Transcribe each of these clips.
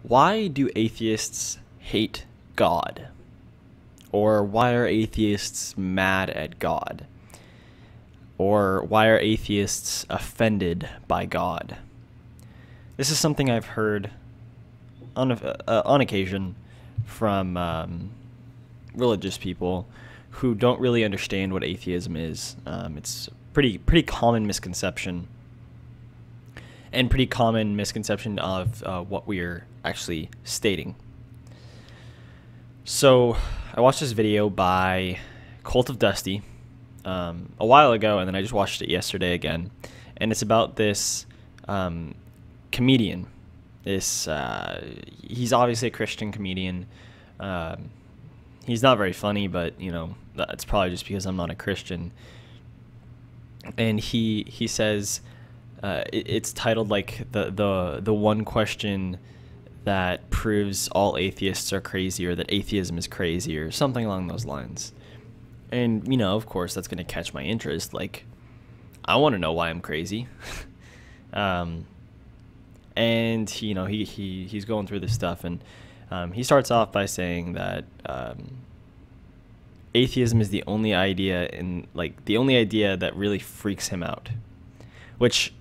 Why do atheists hate God? Or why are atheists mad at God? Or why are atheists offended by God? This is something I've heard on occasion from religious people who don't really understand what atheism is. It's a pretty common misconception, and pretty common misconception of what we are actually stating. So I watched this video by Cult of Dusty a while ago, and then I just watched it yesterday again, and it's about this comedian. He's obviously a Christian comedian. He's not very funny, but you know, that's probably just because I'm not a Christian. And he says it's titled like the one question that proves all atheists are crazy, or that atheism is crazy, or something along those lines. And you know, of course, that's going to catch my interest. Like, I want to know why I'm crazy. And you know, he's going through this stuff, and he starts off by saying that atheism is the only idea that really freaks him out, which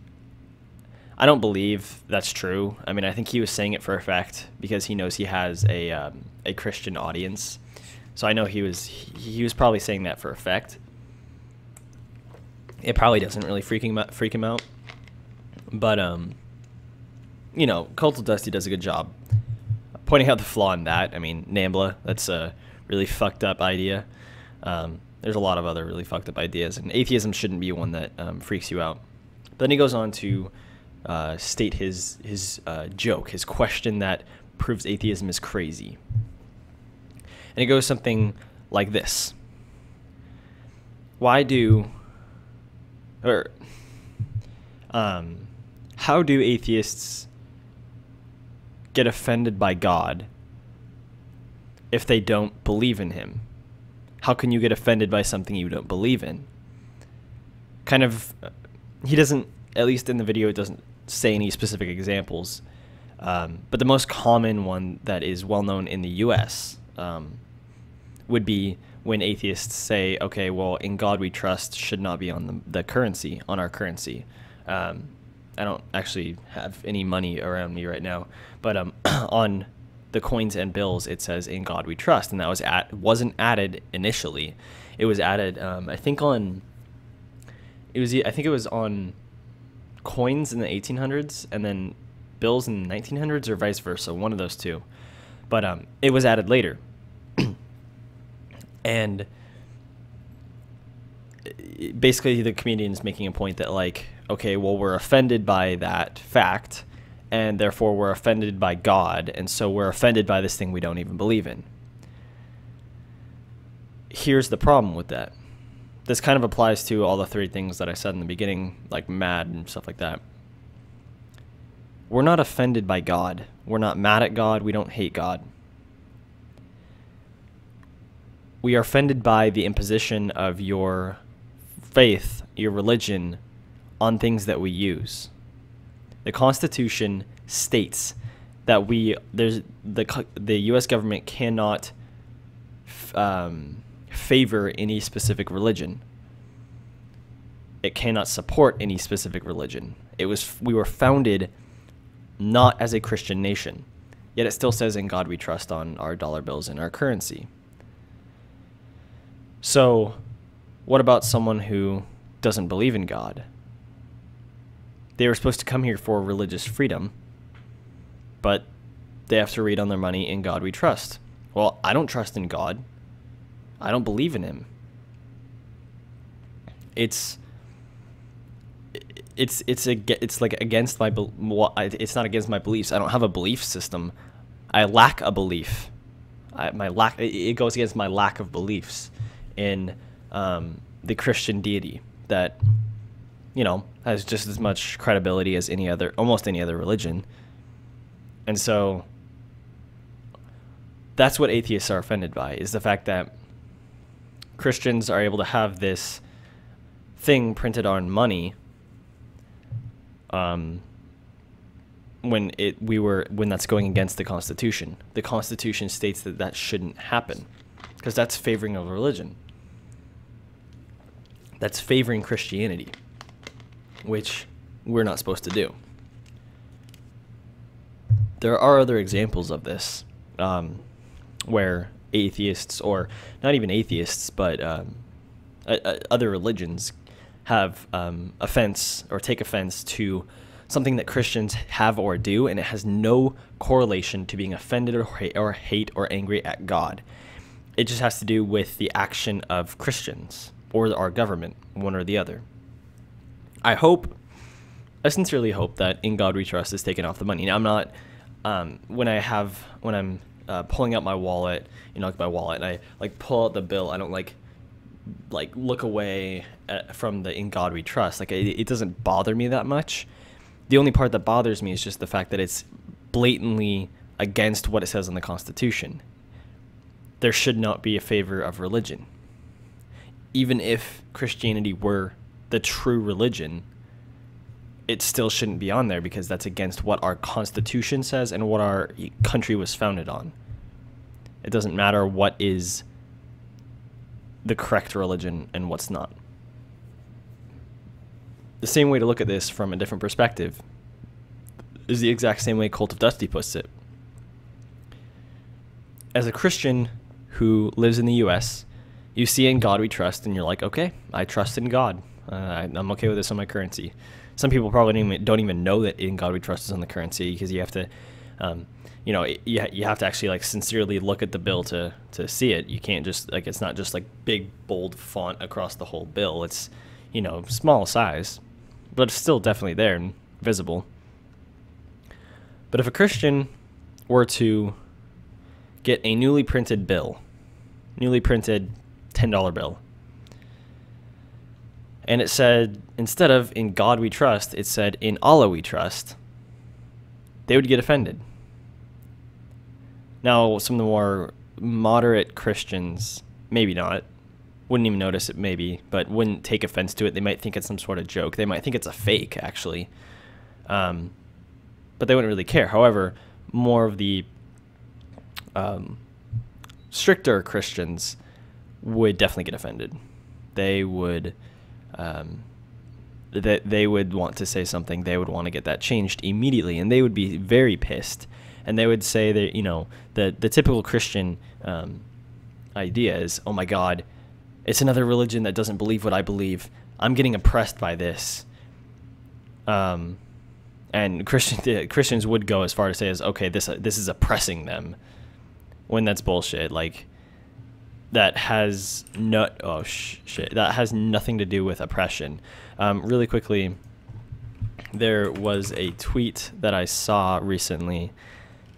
I don't believe that's true. I mean, I think he was saying it for a fact because he knows he has a Christian audience. So I know he was probably saying that for a fact. It probably doesn't really freak him out. But you know, Cult of Dusty does a good job pointing out the flaw in that. I mean, NAMBLA, that's a really fucked up idea. There's a lot of other really fucked up ideas, and atheism shouldn't be one that freaks you out. But then he goes on to state his joke, his question that proves atheism is crazy. And it goes something like this. How do atheists get offended by God if they don't believe in him? How can you get offended by something you don't believe in? Kind of, he doesn't, at least in the video, it doesn't say any specific examples. But the most common one that is well known in the US would be when atheists say, okay, well, in God we trust should not be on the currency, on our currency. I don't actually have any money around me right now, but on the coins and bills it says in God we trust, and that wasn't added initially. It was added, I think it was on coins in the 1800s, and then bills in the 1900s, or vice versa, one of those two. But it was added later. And basically the comedian is making a point that, like, okay, well, we're offended by that fact, and therefore we're offended by God, and so we're offended by this thing we don't even believe in. Here's the problem with that. This kind of applies to all the three things that I said in the beginning, like mad and stuff like that. We're not offended by God. We're not mad at God. We don't hate God. We are offended by the imposition of your faith, your religion, on things that we use. The Constitution states that the U.S. government cannot favor any specific religion. It cannot support any specific religion. We were founded not as a Christian nation, yet it still says in God we trust on our dollar bills and our currency. So what about someone who doesn't believe in God? They were supposed to come here for religious freedom, but they have to read on their money, in God we trust. Well, I don't trust in God. I don't believe in him. It's like against my, it's not against my beliefs. I don't have a belief system. I lack a belief. It goes against my lack of beliefs in the Christian deity that, you know, has just as much credibility as almost any other religion. And so that's what atheists are offended by, is the fact that Christians are able to have this thing printed on money when that's going against the Constitution. The Constitution states that that shouldn't happen because that's favoring of religion. That's favoring Christianity, which we're not supposed to do. There are other examples of this, where atheists, or not even atheists, but other religions have offense or take offense to something that Christians have or do, and it has no correlation to being offended or hate or angry at God. It just has to do with the action of Christians or our government, one or the other. I sincerely hope that In God We Trust is taken off the money. Now, I'm not, when I'm pulling out my wallet, like my wallet, and I like pull out the bill, I don't like look away from the In God We Trust. Like it doesn't bother me that much. The only part that bothers me is just the fact that it's blatantly against what it says in the Constitution. There should not be a favor of religion. Even if Christianity were the true religion, it still shouldn't be on there because that's against what our Constitution says and what our country was founded on. It doesn't matter what is the correct religion and what's not. The same way to look at this from a different perspective is the exact same way Cult of Dusty puts it. As a Christian who lives in the US, you see In God We Trust, and you're like, okay, I trust in God. I'm okay with this on my currency. Some people probably don't even know that In God We Trust is on the currency, because you have to, you have to actually like sincerely look at the bill to see it. You can't just like, it's not just like big bold font across the whole bill. It's, small size, but it's still definitely there and visible. But if a Christian were to get a newly printed $10 bill, and it said, instead of In God We Trust, it said In Allah We Trust, they would get offended. Now, some of the more moderate Christians, maybe not, wouldn't even notice it maybe, but wouldn't take offense to it. They might think it's some sort of joke. They might think it's a fake, actually. But they wouldn't really care. However, more of the stricter Christians would definitely get offended. They would they would want to say something. They would want to get that changed immediately, and they would be very pissed. And they would say that, the typical Christian idea is, oh my God, it's another religion that doesn't believe what I believe. I'm getting oppressed by this. And Christians would go as far to say as, okay, this is oppressing them, when that's bullshit. Like, that has that has nothing to do with oppression. Really quickly, there was a tweet that I saw recently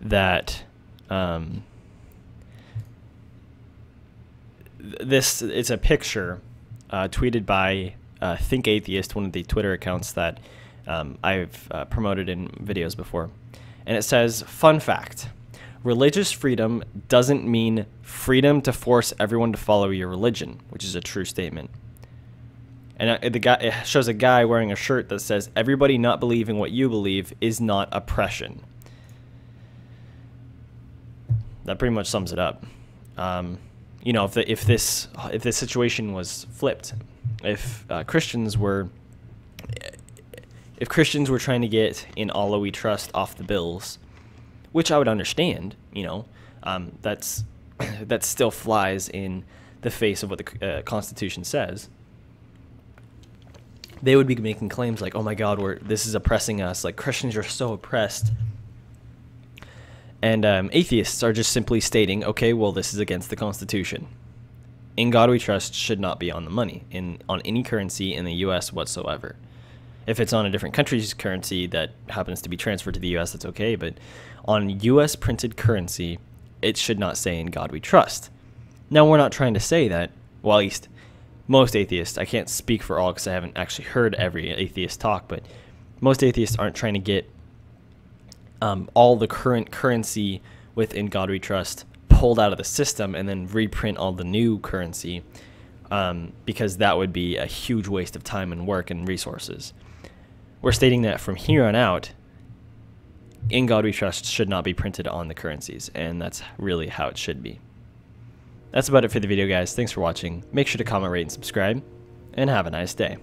that it's a picture tweeted by Think Atheist, one of the Twitter accounts that I've promoted in videos before. And it says, fun fact, religious freedom doesn't mean freedom to force everyone to follow your religion, which is a true statement. And it shows a guy wearing a shirt that says, everybody not believing what you believe is not oppression. That pretty much sums it up. If this situation was flipped, if Christians were trying to get In Allah We Trust off the bills, which I would understand, that still flies in the face of what the Constitution says. They would be making claims like, oh my God, this is oppressing us. Like, Christians are so oppressed. And atheists are just simply stating, okay, well, this is against the Constitution. In God We Trust should not be on the money, on any currency in the U.S. whatsoever. If it's on a different country's currency that happens to be transferred to the U.S., that's okay. But on U.S. printed currency, it should not say In God We Trust. Now, we're not trying to say that, well, at least most atheists, I can't speak for all because I haven't actually heard every atheist talk, but most atheists aren't trying to get all the current currency within God We Trust pulled out of the system and then reprint all the new currency, because that would be a huge waste of time and work and resources. We're stating that from here on out, "In God We Trust" should not be printed on the currencies, and that's really how it should be. That's about it for the video, guys. Thanks for watching. Make sure to comment, rate, and subscribe, and have a nice day.